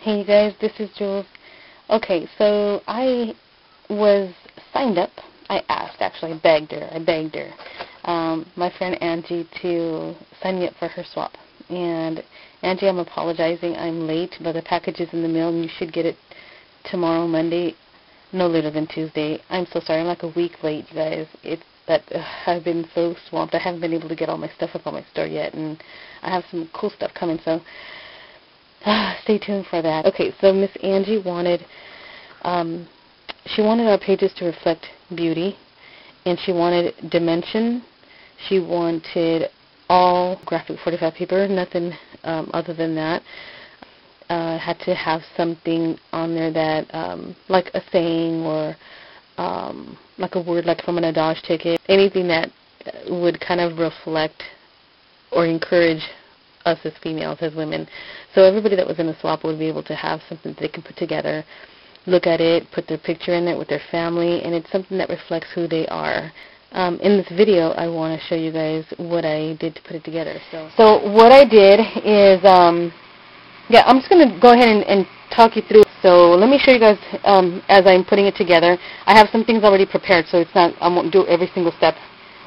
Hey you guys, this is Jules. Okay, so I was signed up. I asked, actually, I begged her. My friend Angie to sign me up for her swap. And Angie, I'm apologizing. I'm late, but the package is in the mail, and you should get it tomorrow, Monday, no later than Tuesday. I'm so sorry. I'm like a week late, you guys. I've been so swamped. I haven't been able to get all my stuff up on my store yet, and I have some cool stuff coming, so stay tuned for that. Okay, so Miss Angie wanted, she wanted our pages to reflect beauty, and she wanted dimension. She wanted all graphic 45 paper, nothing other than that. Had to have something on there that, like a saying or like a word like from an adage ticket, anything that would kind of reflect or encourage us as females, as women. So everybody that was in the swap would be able to have something that they can put together, look at it, put their picture in it with their family, and it's something that reflects who they are. In this video, I want to show you guys what I did to put it together. So what I did is, yeah, I'm just going to go ahead and talk you through. So let me show you guys as I'm putting it together. I have some things already prepared, so it's not, I won't do every single step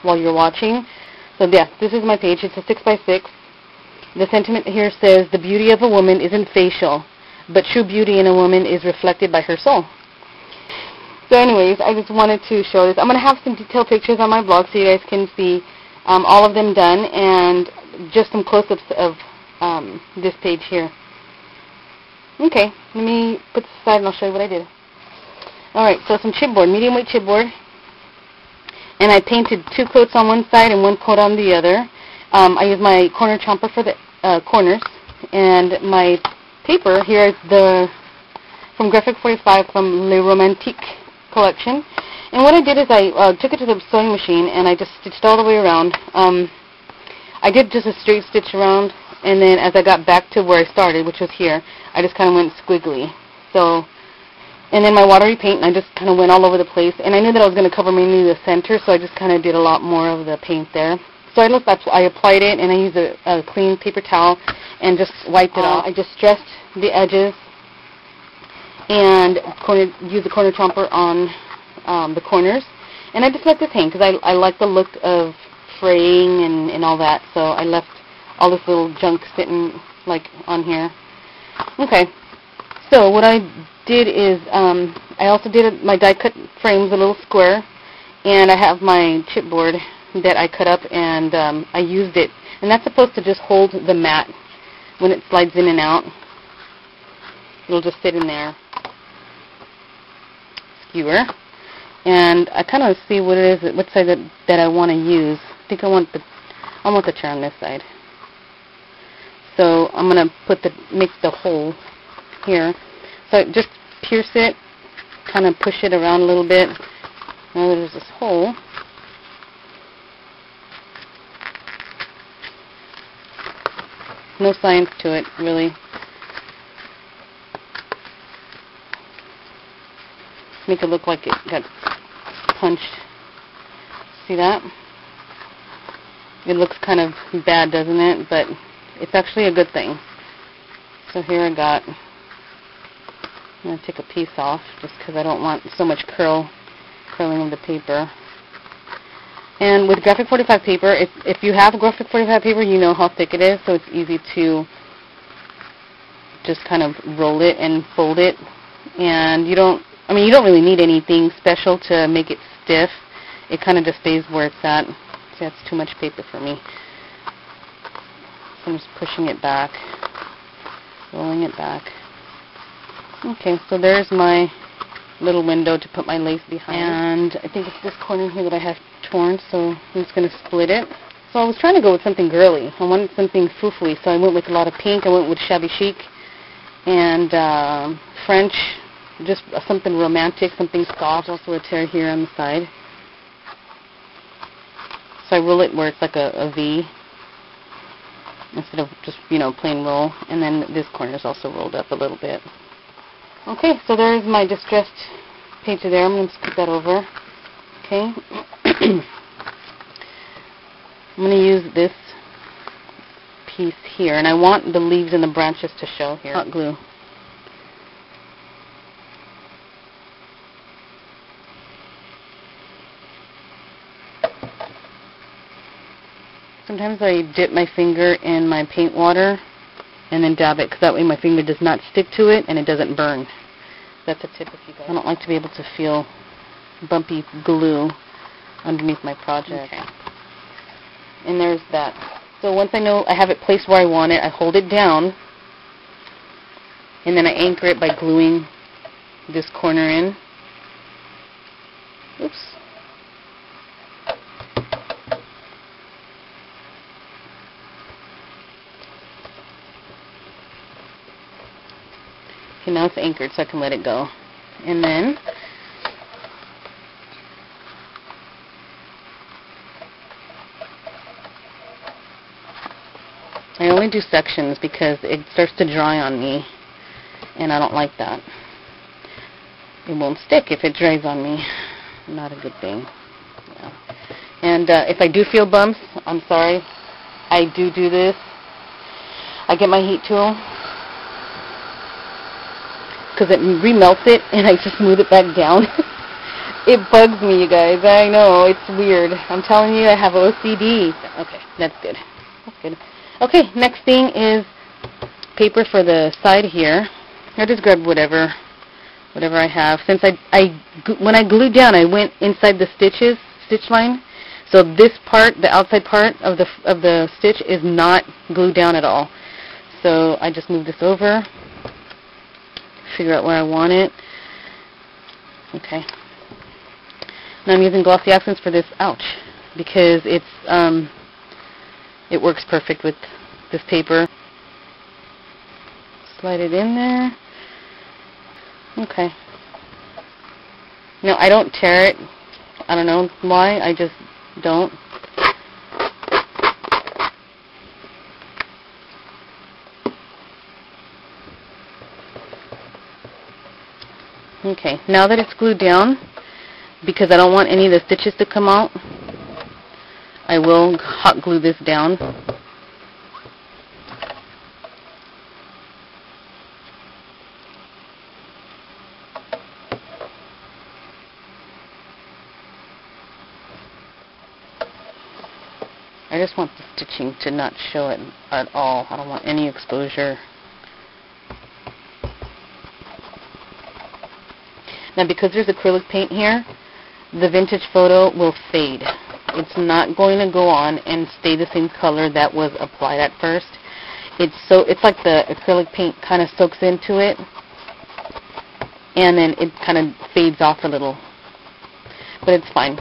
while you're watching. So yeah, this is my page. It's a 6x6. The sentiment here says, the beauty of a woman isn't facial, but true beauty in a woman is reflected by her soul. So anyways, I just wanted to show this. I'm going to have some detailed pictures on my blog so you guys can see all of them done, and just some close-ups of this page here. Okay, let me put this aside and I'll show you what I did. Alright, so some chipboard, medium weight chipboard, and I painted 2 coats on one side and 1 coat on the other. I used my corner chomper for the corners, and my paper here is from Graphic 45 from Le Romantique collection. And what I did is I took it to the sewing machine and I just stitched all the way around. I did just a straight stitch around, and then as I got back to where I started, which was here, I just kind of went squiggly. So, and then my watery paint, and I just kind of went all over the place. And I knew that I was going to cover mainly the center, so I just kind of did a lot more of the paint there. So I applied it, and I used a clean paper towel and just wiped it off. I just stressed the edges and used the corner chomper on the corners. And I just let this hang because I like the look of fraying and all that. So I left all this little junk sitting like on here. Okay. So what I did is I also did my die cut frames a little square, and I have my chipboard that I cut up, and I used it, and that's supposed to just hold the mat when it slides in and out. It'll just sit in there. Skewer, and I kind of see what it is, what side that I want to use. I think I want the chair on this side. So I'm gonna make the hole here. So just pierce it, kind of push it around a little bit. Now there's this hole. No science to it, really. Make it look like it got punched. See that? It looks kind of bad, doesn't it? But it's actually a good thing. So here I'm going to take a piece off just because I don't want so much curling of the paper. And with Graphic 45 paper, if you have Graphic 45 paper, you know how thick it is, so it's easy to just kind of roll it and fold it. And you don't really need anything special to make it stiff. It kind of just stays where it's at. See, that's too much paper for me. So I'm just pushing it back, rolling it back. Okay, so there's my little window to put my lace behind. And I think it's this corner here that I have torn, so I'm just going to split it. So I was trying to go with something girly. I wanted something foofy, so I went with a lot of pink. I went with shabby chic and French, just something romantic, something soft. Also a tear here on the side. So I roll it where it's like a V instead of just, plain roll. And then this corner is also rolled up a little bit. Okay, so there's my distressed paper there. I'm going to scoot that over. Okay. I'm going to use this piece here, and I want the leaves and the branches to show here. Hot glue. Sometimes I dip my finger in my paint water and then dab it, because that way my finger does not stick to it and it doesn't burn. That's a tip if you guys. I don't like to be able to feel bumpy glue underneath my project. Okay. And there's that. So once I know I have it placed where I want it, I hold it down, and then I anchor it by gluing this corner in. Oops. Okay, now it's anchored, so I can let it go. And then I only do sections because it starts to dry on me, and I don't like that. It won't stick if it dries on me. Not a good thing. Yeah. And if I do feel bumps, I'm sorry. I do this. I get my heat tool, because it remelts it, and I just smooth it back down. It bugs me, you guys. I know, it's weird. I'm telling you, I have OCD. Okay, that's good. That's good. Okay, next thing is paper for the side here. I just grabbed whatever I have. Since when I glued down, I went inside the stitch line. So this part, the outside part of the stitch, is not glued down at all. So I just move this over. Figure out where I want it. Okay. Now I'm using glossy accents for this, ouch, because it works perfect with this paper. Slide it in there. Okay. Now I don't tear it. I don't know why, I just don't. Okay, now that it's glued down, because I don't want any of the stitches to come out, I will hot glue this down. I just want the stitching to not show it at all. I don't want any exposure. Now, because there's acrylic paint here, the vintage photo will fade. It's not going to go on and stay the same color that was applied at first. It's like the acrylic paint kind of soaks into it, and then it kind of fades off a little. But it's fine.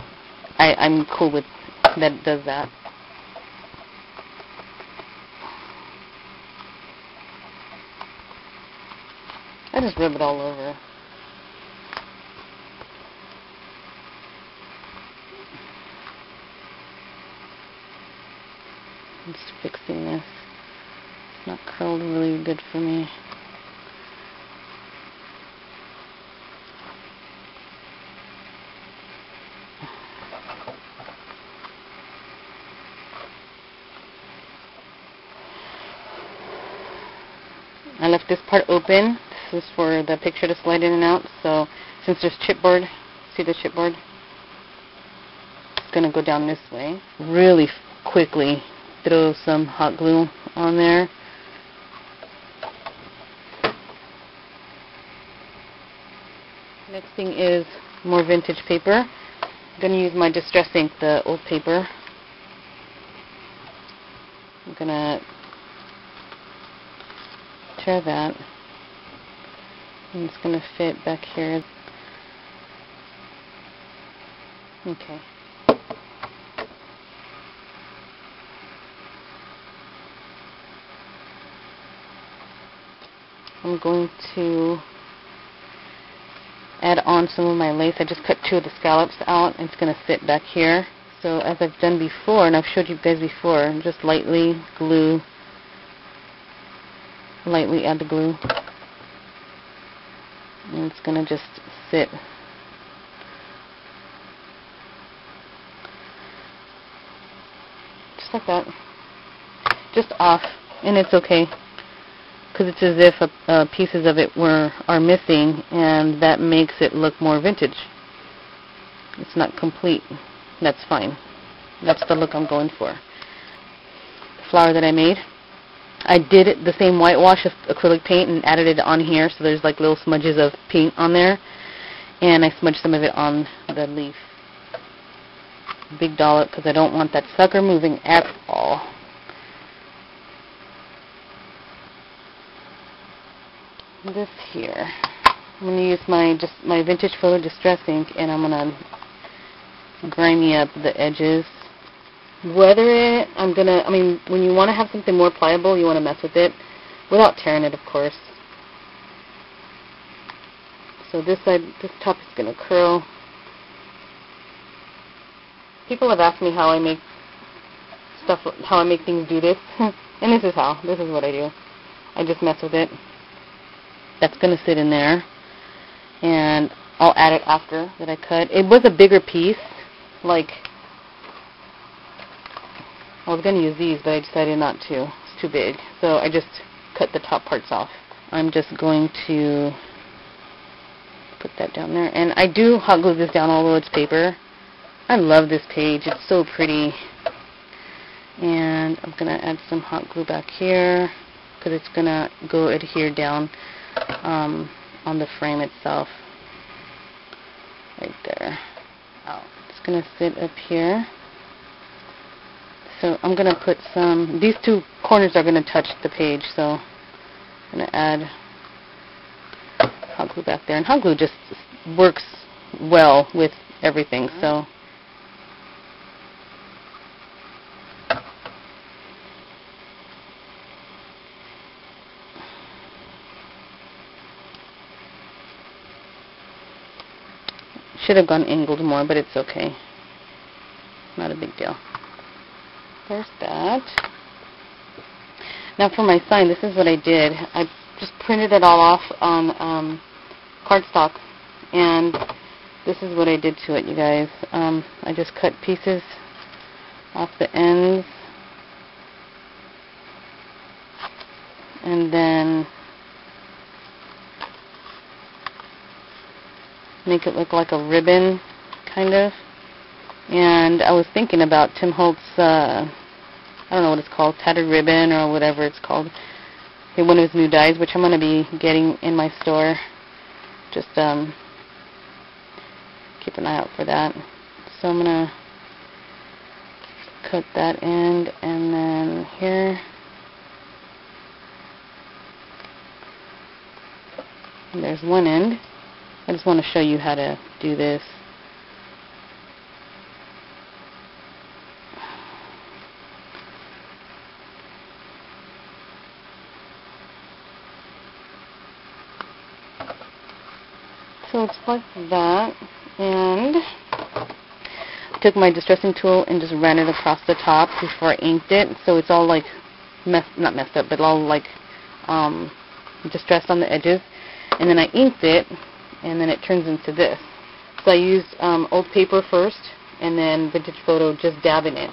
I'm cool with that it does that. I just rub it all over. I'm just fixing this. It's not curled really good for me. I left this part open. This is for the picture to slide in and out. So since there's chipboard, see the chipboard? It's going to go down this way. Really quickly throw some hot glue on there. Next thing is more vintage paper. I'm going to use my Distress ink, the old paper. I'm going to tear that. And it's going to fit back here. Okay. I'm going to add on some of my lace. I just cut 2 of the scallops out, and it's going to sit back here. So as I've done before, and I've showed you guys before, just lightly glue, lightly add the glue. And it's going to just sit. Just like that. Just off, and it's okay. Because it's as if pieces of it are missing, and that makes it look more vintage. It's not complete. That's fine. That's the look I'm going for. flower that I made. I did the same whitewash of acrylic paint and added it on here, so there's like little smudges of paint on there. And I smudged some of it on the leaf. Big dollop, because I don't want that sucker moving at all. This here, I'm going to use my vintage photo distress ink, and I'm going to grimy up the edges. Weather it, when you want to have something more pliable, you want to mess with it without tearing it, of course. So this top is going to curl. People have asked me how I make things do this, and this is how. This is what I do. I just mess with it. That's going to sit in there, and I'll add it after that I cut. It was a bigger piece, like, I was going to use these, but I decided not to. It's too big, so I just cut the top parts off. I'm just going to put that down there, and I do hot glue this down, although it's paper. I love this page. It's so pretty. And I'm going to add some hot glue back here, because it's going to go adhere down on the frame itself. Right there. Oh, it's going to sit up here. So I'm going to put these two corners are going to touch the page, so I'm going to add hot glue back there. And hot glue just works well with everything, so. Should have gone angled more, but it's okay. Not a big deal. There's that. Now for my sign, this is what I did. I just printed it all off on cardstock, and this is what I did to it, you guys. I just cut pieces off the ends, and then make it look like a ribbon, kind of. And I was thinking about Tim Holtz, I don't know what it's called, tattered ribbon or whatever it's called. One of his new dyes, which I'm going to be getting in my store. Just keep an eye out for that. So I'm going to cut that end, and then here. And there's one end. I just want to show you how to do this. So it's like that, and I took my distressing tool and just ran it across the top before I inked it, so it's all like not messed up, but all like distressed on the edges. And then I inked it, and then it turns into this. So I used old paper first, and then vintage photo, just dabbing it.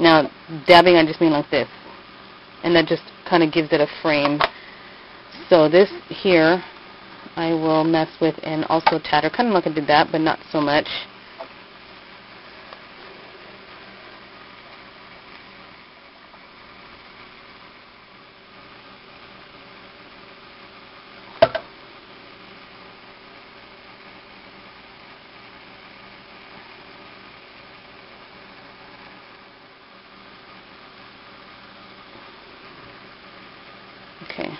Now, dabbing, I just mean like this, and that just kind of gives it a frame. So this here, I will mess with and also tatter, kind of like I did that, but not so much. Okay.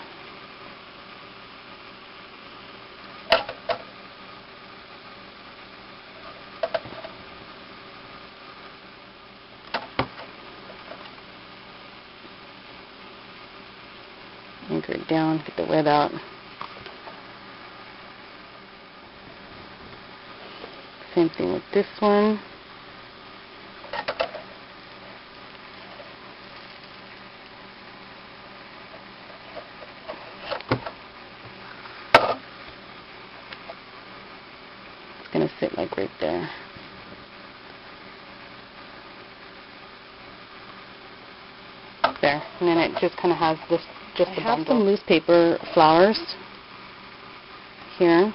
Anchor it down, get the web out. Same thing with this one. It's going to sit like right there. There, and then it just kind of has this. Just I have some loose paper flowers here,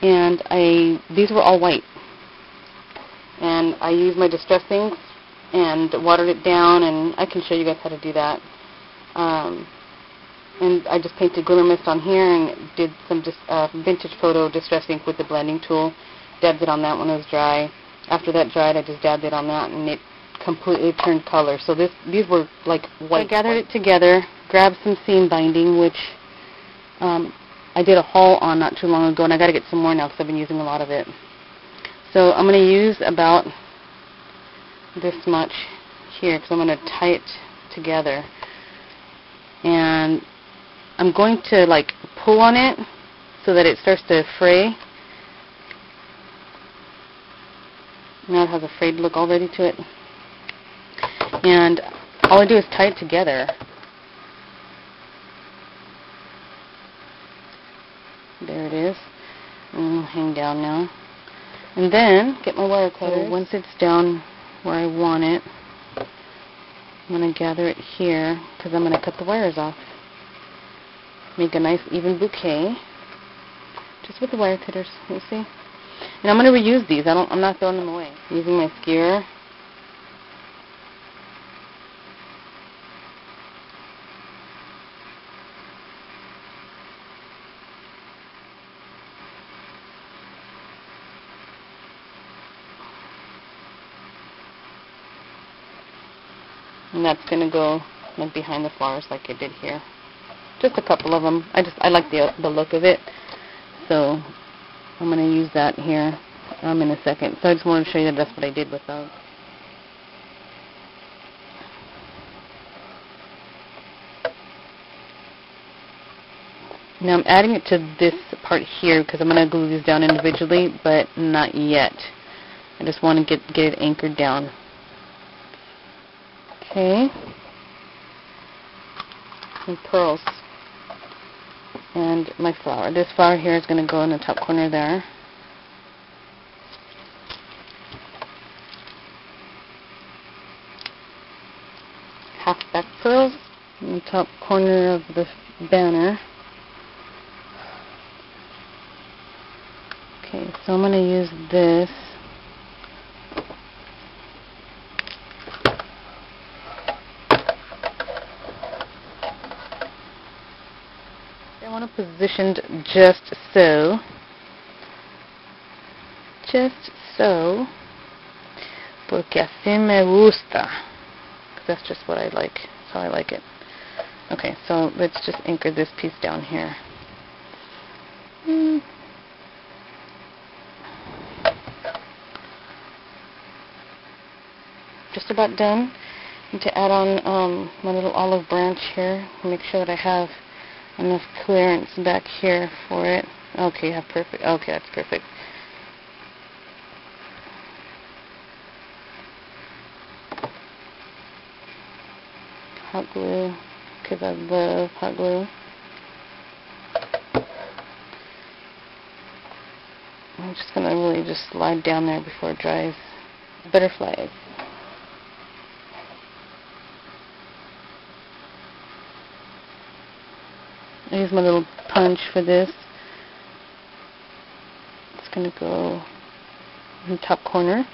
and these were all white, and I used my distress inks and watered it down, and I can show you guys how to do that. And I just painted glimmer mist on here and did some vintage photo distress ink with the blending tool. Dabbed it on that when it was dry. After that dried, I just dabbed it on that, and it completely turned color. So these were like white. I gathered it together, grabbed some seam binding, which I did a haul on not too long ago, and I got to get some more now because I've been using a lot of it. So I'm going to use about this much here because I'm going to tie it together. And I'm going to like pull on it so that it starts to fray. Now it has a frayed look already to it. And all I do is tie it together. There it is. And it'll hang down now. And then get my wire cutter. So once it's down where I want it, I'm going to gather it here because I'm going to cut the wires off. Make a nice even bouquet just with the wire cutters, you see. And I'm going to reuse these. I'm not throwing them away. Using my skewer. And that's going to go like behind the flowers like I did here. Just a couple of them. I like the look of it. So I'm going to use that here in a second. So I just wanted to show you that that's what I did with those. Now I'm adding it to this part here because I'm going to glue these down individually, but not yet. I just want to get it anchored down. Okay. And pearls. And my flower. This flower here is going to go in the top corner there. Half back pearls in the top corner of the banner. Okay, so I'm going to use this. I want it positioned just so. Just so. Porque así me gusta. That's just what I like. That's how I like it. Okay, so let's just anchor this piece down here. Just about done. And to add on my little olive branch here, make sure that I have enough clearance back here for it. Okay, yeah, perfect. Okay, that's perfect. Hot glue, because I love hot glue. I'm just going to really just slide down there before it dries. Butterflies. I use my little punch for this. It's going to go in the top corner.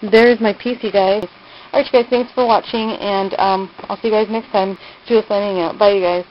There's my piece, you guys. Alright, you guys, thanks for watching, and I'll see you guys next time. Jules signing out. Bye, you guys.